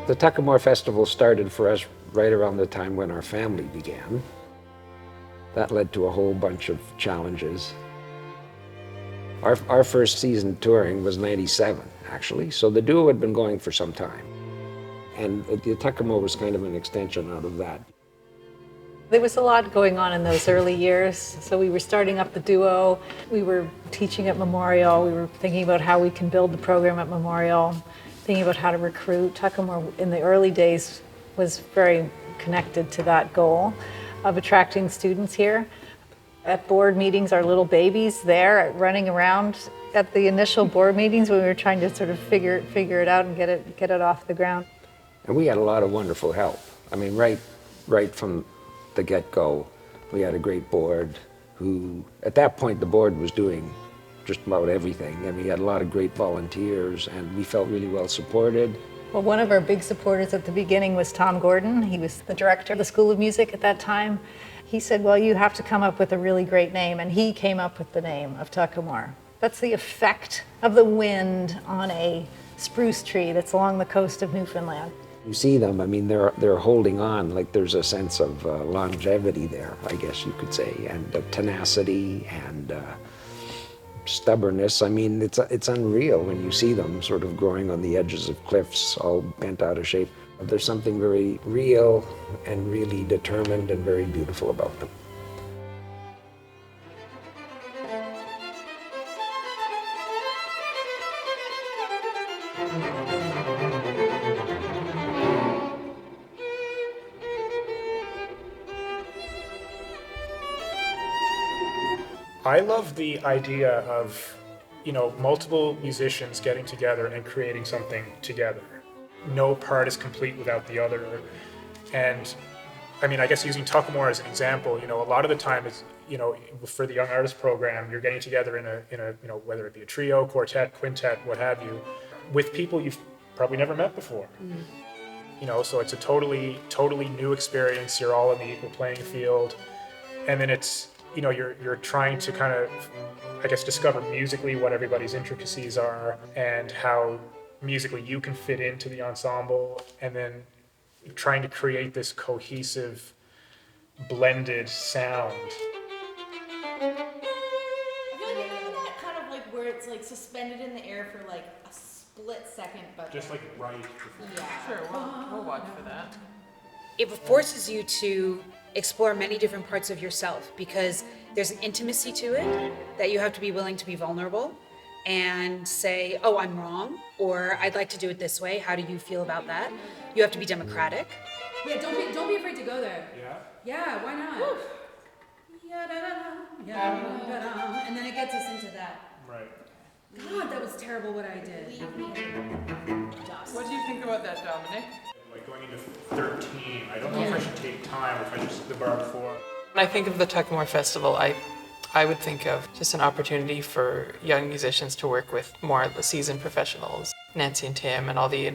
The Tuckamore Festival started for us right around the time when our family began. That led to a whole bunch of challenges. Our first season touring was '97, actually, so the duo had been going for some time. And the Tuckamore was kind of an extension out of that. There was a lot going on in those early years. So we were starting up the duo, we were teaching at Memorial, we were thinking about how we can build the program at Memorial, thinking about how to recruit. Tuckamore in the early days was very connected to that goal of attracting students here. At board meetings, our little babies there running around at the initial board meetings when we were trying to sort of figure it out and get it off the ground. And we had a lot of wonderful help. I mean, right from the get-go, we had a great board who, at that point, the board was doing just about everything, and we had a lot of great volunteers, and we felt really well supported. Well, one of our big supporters at the beginning was Tom Gordon. He was the director of the School of Music at that time. He said, well, you have to come up with a really great name, and he came up with the name of Tuckamore. That's the effect of the wind on a spruce tree that's along the coast of Newfoundland. You see them, I mean, they're holding on, like there's a sense of longevity there, I guess you could say, and tenacity and stubbornness. I mean, it's unreal when you see them sort of growing on the edges of cliffs, all bent out of shape. There's something very real and really determined and very beautiful about them. I love the idea of, multiple musicians getting together and creating something together. No part is complete without the other. And I mean, I guess using Tuckamore as an example, a lot of the time is, for the Young Artist Program, you're getting together in a whether it be a trio, quartet, quintet, what have you, with people you've probably never met before. So it's a totally new experience. You're all in the equal playing field. And then it's, you're trying to kind of, I guess, discover musically what everybody's intricacies are and how musically you can fit into the ensemble, and then trying to create this cohesive, blended sound. I feel like you know that kind of like where it's like suspended in the air for like a split second, but Just like right before. yeah. Sure, we'll watch for that. It forces you to explore many different parts of yourself because there's an intimacy to it that you have to be willing to be vulnerable and say, oh, I'm wrong, or I'd like to do it this way. How do you feel about that? You have to be democratic. Yeah, don't be afraid to go there. Yeah? Yeah, why not? Yeah, and then it gets us into that. Right. God, that was terrible what I did. What do you think about that, Dominic? Like going into 13, I don't know if I should take time or if I just the bar before. When I think of the Tuckamore Festival, I would think of just an opportunity for young musicians to work with more of the seasoned professionals, Nancy and Tim and all the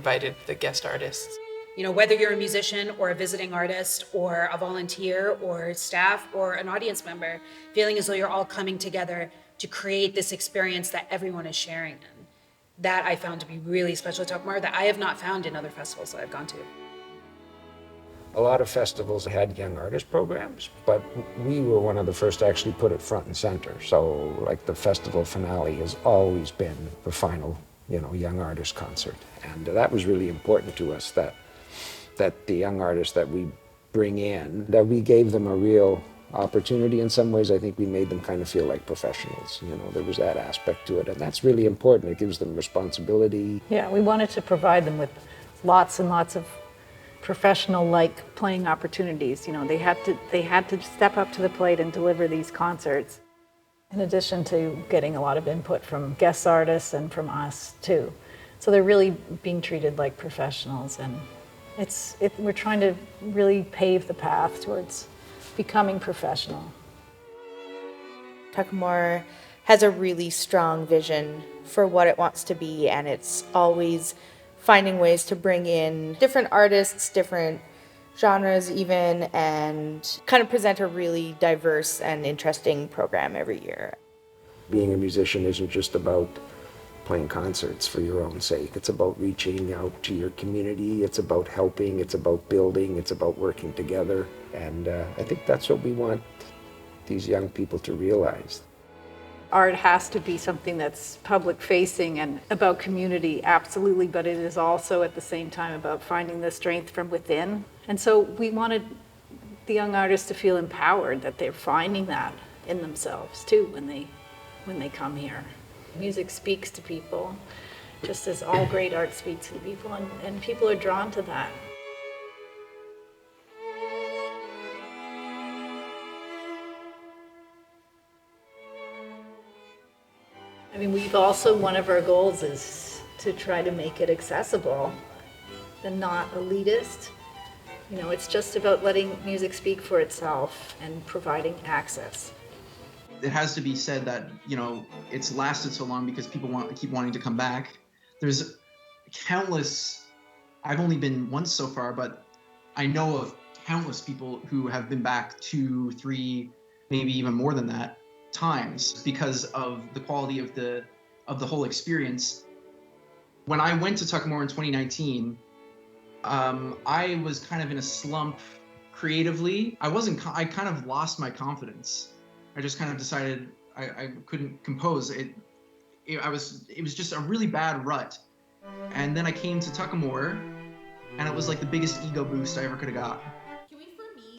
guest artists. Whether you're a musician or a visiting artist or a volunteer or staff or an audience member, feeling as though you're all coming together to create this experience that everyone is sharing in. That I found to be really special at Tuckamore that I have not found in other festivals that I've gone to. A lot of festivals had young artist programs, but we were one of the first to actually put it front and center. So like the festival finale has always been the final, young artist concert. And that was really important to us that the young artists that we bring in, that we gave them a real opportunity. In some ways, I think we made them kind of feel like professionals. There was that aspect to it, and that's really important. It gives them responsibility. Yeah, we wanted to provide them with lots and lots of professional-like playing opportunities. They had to step up to the plate and deliver these concerts. In addition to getting a lot of input from guest artists and from us too. So they're really being treated like professionals, and we're trying to really pave the path towards becoming professional. Tuckamore has a really strong vision for what it wants to be, and it's always finding ways to bring in different artists, different genres even, and kind of present a really diverse and interesting program every year. Being a musician isn't just about playing concerts for your own sake. It's about reaching out to your community. It's about helping. It's about building. It's about working together. And I think that's what we want these young people to realize. Art has to be something that's public facing and about community, absolutely, but it is also at the same time about finding the strength from within. And so we wanted the young artists to feel empowered, that they're finding that in themselves too when they come here. Music speaks to people, just as all great art speaks to people, and people are drawn to that. I mean, we've also, one of our goals is to try to make it accessible and not elitist. You know, it's just about letting music speak for itself and providing access. It has to be said that, you know, it's lasted so long because people keep wanting to come back. There's countless, I've only been once so far, but I know of countless people who have been back 2, 3, maybe even more than that times because of the quality of the whole experience. When I went to Tuckamore in 2019, I was kind of in a slump creatively. I kind of lost my confidence. I just kind of decided I couldn't compose. It was just a really bad rut. And then I came to Tuckamore, and it was like the biggest ego boost I ever could have got.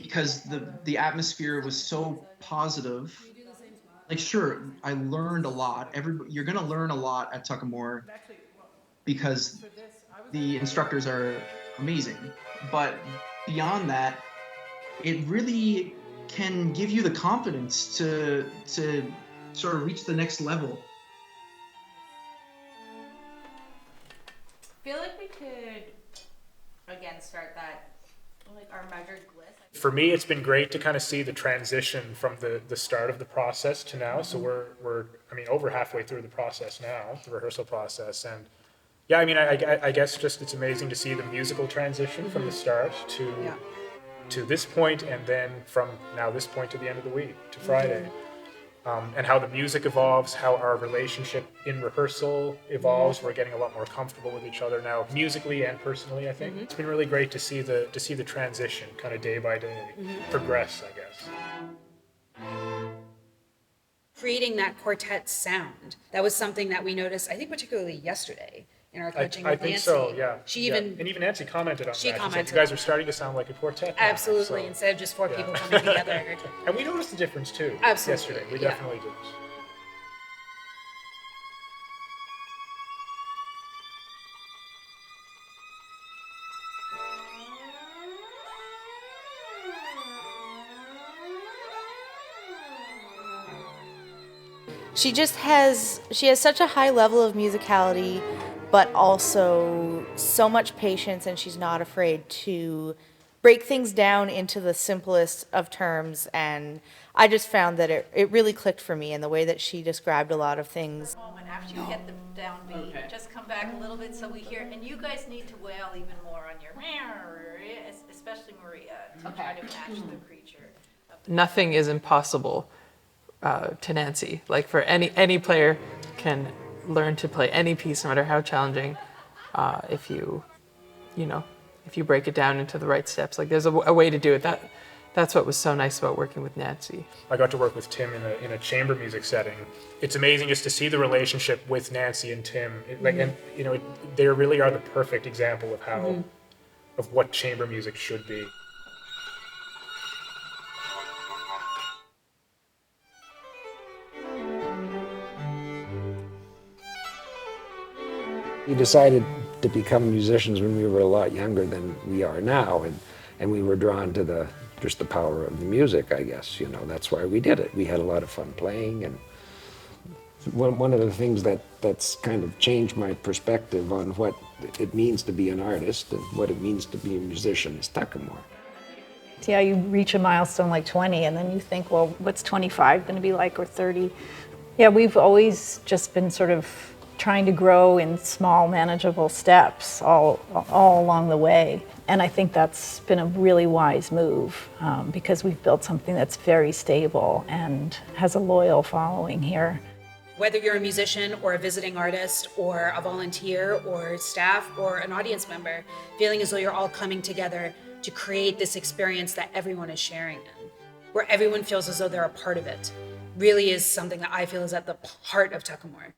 Because the atmosphere was so positive. Like, sure, I learned a lot. You're gonna learn a lot at Tuckamore because the instructors are amazing. But beyond that, it really can give you the confidence to sort of reach the next level. I feel like we could again start that, like, our measured glyphs. For me, it's been great to kind of see the transition from the start of the process to now. So we're over halfway through the process now, the rehearsal process. And yeah, I mean, I guess just it's amazing to see the musical transition from the start to this point, and then from now this point to the end of the week, to Friday. And how the music evolves, how our relationship in rehearsal evolves. We're getting a lot more comfortable with each other now, musically and personally, I think. It's been really great to see the transition kind of day by day progress, I guess. Creating that quartet sound, that was something that we noticed, I think particularly yesterday in our coaching with Nancy. I think so, yeah. And even Nancy commented on that. She commented. said, you guys are starting to sound like a quartet now. Absolutely, So, instead of just 4 people coming together. And we noticed the difference too. Absolutely, Yesterday, we yeah. definitely did. She has such a high level of musicality, but also so much patience, and she's not afraid to break things down into the simplest of terms. And I just found that it really clicked for me in the way that she described a lot of things. Moment after you get the downbeat, just come back a little bit so we hear, and you guys need to wail even more on your, especially Maria, to try to match the creature. Nothing is impossible to Nancy. Like, for any player can learn to play any piece, no matter how challenging, if you break it down into the right steps. Like, there's a way to do it. That's what was so nice about working with Nancy. I got to work with Tim in a chamber music setting. It's amazing just to see the relationship with Nancy and Tim. They really are the perfect example of of what chamber music should be. We decided to become musicians when we were a lot younger than we are now, and we were drawn to just the power of the music, I guess. That's why we did it. We had a lot of fun playing, and one of the things that's kind of changed my perspective on what it means to be an artist and what it means to be a musician is Tuckamore. Yeah, you reach a milestone like 20, and then you think, well, what's 25 going to be like, or 30? Yeah, we've always just been sort of trying to grow in small, manageable steps all along the way. And I think that's been a really wise move because we've built something that's very stable and has a loyal following here. Whether you're a musician or a visiting artist or a volunteer or staff or an audience member, feeling as though you're all coming together to create this experience that everyone is sharing in, where everyone feels as though they're a part of it, really is something that I feel is at the heart of Tuckamore.